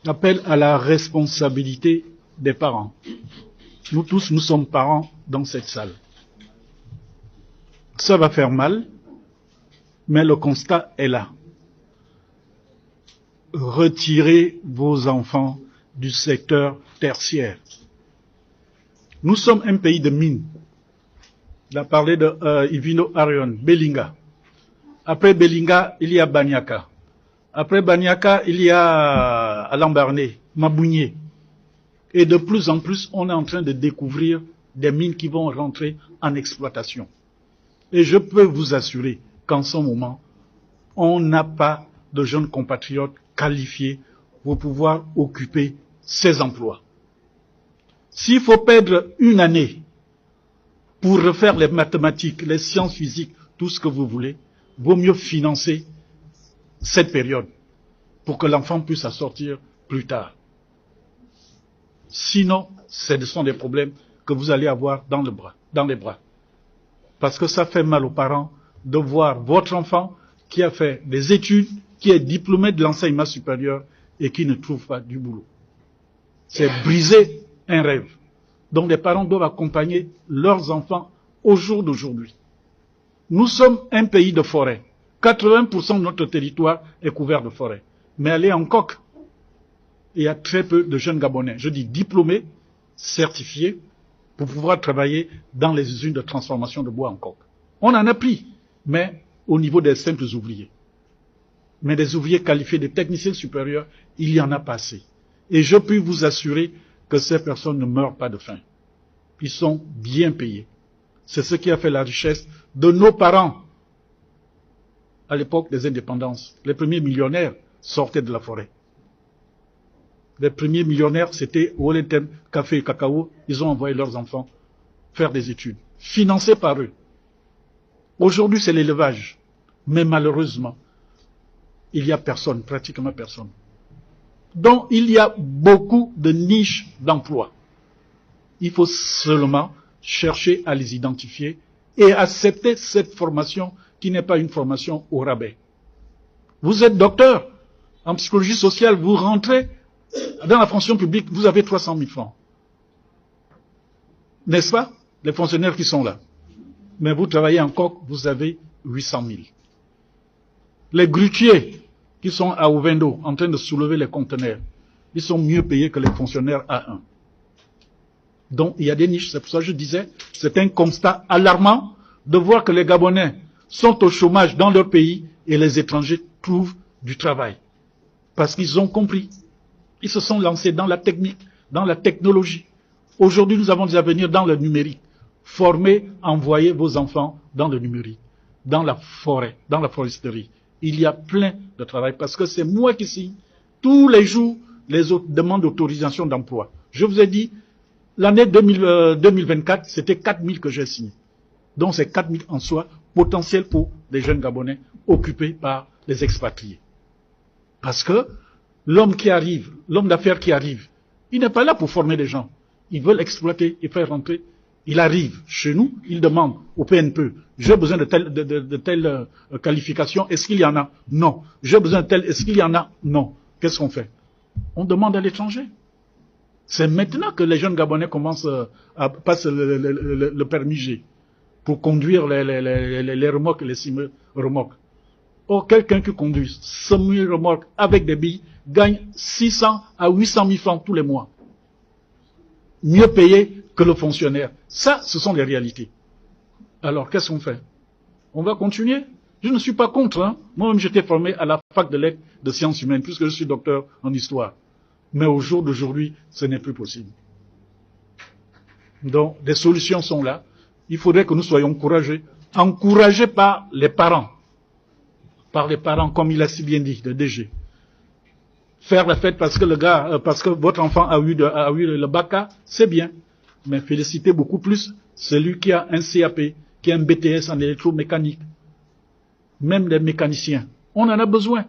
appelle à la responsabilité des parents. Nous tous, nous sommes parents dans cette salle. Ça va faire mal, mais le constat est là. Retirez vos enfants du secteur tertiaire. Nous sommes un pays de mines. Il a parlé de Ivino Arion, Belinga. Après Belinga, il y a Banyaka. Après Banyaka, il y a Alambarné, Mabounié. Et de plus en plus, on est en train de découvrir des mines qui vont rentrer en exploitation. Et je peux vous assurer qu'en ce moment, on n'a pas de jeunes compatriotes qualifiés pour pouvoir occuper ces emplois. S'il faut perdre une année pour refaire les mathématiques, les sciences physiques, tout ce que vous voulez, vaut mieux financer cette période pour que l'enfant puisse s'en sortir plus tard. Sinon, ce sont des problèmes que vous allez avoir dans les bras. Parce que ça fait mal aux parents de voir votre enfant qui a fait des études, qui est diplômé de l'enseignement supérieur et qui ne trouve pas du boulot. C'est briser un rêve. Donc les parents doivent accompagner leurs enfants au jour d'aujourd'hui. Nous sommes un pays de forêt. 80% de notre territoire est couvert de forêt. Mais allez en coque. Il y a très peu de jeunes Gabonais, je dis diplômés, certifiés, pour pouvoir travailler dans les usines de transformation de bois en coque. On en a pris, mais au niveau des simples ouvriers. Mais des ouvriers qualifiés, des techniciens supérieurs, il y en a pas assez. Et je peux vous assurer que ces personnes ne meurent pas de faim. Ils sont bien payés. C'est ce qui a fait la richesse de nos parents. À l'époque des indépendances, les premiers millionnaires sortaient de la forêt. Les premiers millionnaires, c'était Oletem, Café et Cacao. Ils ont envoyé leurs enfants faire des études, financées par eux. Aujourd'hui, c'est l'élevage. Mais malheureusement, il n'y a personne, pratiquement personne. Donc, il y a beaucoup de niches d'emploi. Il faut seulement chercher à les identifier et accepter cette formation qui n'est pas une formation au rabais. Vous êtes docteur en psychologie sociale, vous rentrez dans la fonction publique, vous avez 300 000 francs. N'est-ce pas? Les fonctionnaires qui sont là. Mais vous travaillez en coque, vous avez 800 000. Les grutiers qui sont à Ovendo en train de soulever les conteneurs, ils sont mieux payés que les fonctionnaires A1. Donc il y a des niches, c'est pour ça que je disais, c'est un constat alarmant de voir que les Gabonais sont au chômage dans leur pays et les étrangers trouvent du travail. Parce qu'ils ont compris. Ils se sont lancés dans la technique, dans la technologie. Aujourd'hui, nous avons des avenirs dans le numérique. Formez, envoyez vos enfants dans le numérique, dans la forêt, dans la foresterie. Il y a plein de travail parce que c'est moi qui signe tous les jours les autres demandes d'autorisation d'emploi. Je vous ai dit, l'année 2024, c'était 4 000 que j'ai signé. Donc c'est 4 000 en soi, potentiel pour des jeunes Gabonais occupés par les expatriés. Parce que l'homme qui arrive, l'homme d'affaires qui arrive, il n'est pas là pour former des gens. Ils veulent exploiter et faire rentrer. Il arrive chez nous, il demande au PNP, j'ai besoin de telle qualification, est-ce qu'il y en a? Non. J'ai besoin de telle, est-ce qu'il y en a? Non. Qu'est-ce qu'on fait? On demande à l'étranger. C'est maintenant que les jeunes Gabonais commencent à passer le permis G pour conduire les remorques et les semi-remorques. Or, quelqu'un qui conduit semi-remorque avec des billes gagne 600 à 800 000 francs tous les mois. Mieux payé que le fonctionnaire. Ça, ce sont les réalités. Alors, qu'est-ce qu'on fait? On va continuer. Je ne suis pas contre. Hein. Moi-même, j'étais formé à la fac de lettres de sciences humaines, puisque je suis docteur en histoire. Mais au jour d'aujourd'hui, ce n'est plus possible. Donc, des solutions sont là. Il faudrait que nous soyons courageux. Encouragés par les parents. Par les parents, comme il a si bien dit, le DG. Faire la fête parce que parce que votre enfant a eu le BACA, c'est bien. Mais félicitez beaucoup plus celui qui a un CAP, qui a un BTS en électromécanique. Même les mécaniciens. On en a besoin.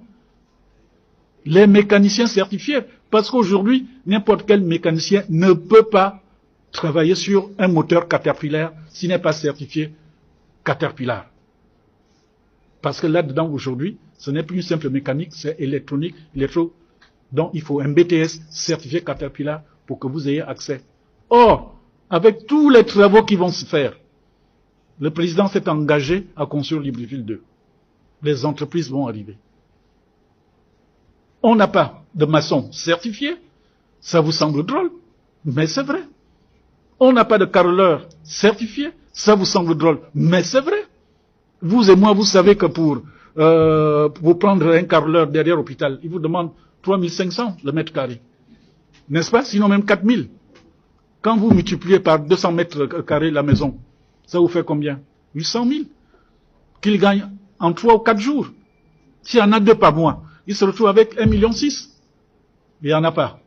Les mécaniciens certifiés. Parce qu'aujourd'hui, n'importe quel mécanicien ne peut pas travailler sur un moteur Caterpillar s'il n'est pas certifié Caterpillar. Parce que là-dedans, aujourd'hui, ce n'est plus une simple mécanique, c'est électronique, Donc, il faut un BTS certifié Caterpillar pour que vous ayez accès. Or, avec tous les travaux qui vont se faire, le président s'est engagé à construire Libreville 2. Les entreprises vont arriver. On n'a pas de maçon certifié. Ça vous semble drôle, mais c'est vrai. On n'a pas de carreleur certifié. Ça vous semble drôle, mais c'est vrai. Vous et moi, vous savez que pour prendre un carreleur derrière l'hôpital, il vous demande 3500 le mètre carré. N'est-ce pas? Sinon même 4000. Quand vous multipliez par 200 mètres carrés la maison, ça vous fait combien? 800 000. Qu'il gagne en 3 ou 4 jours. S'il y en a 2 par mois, il se retrouve avec 1,6 million. Il n'y en a pas.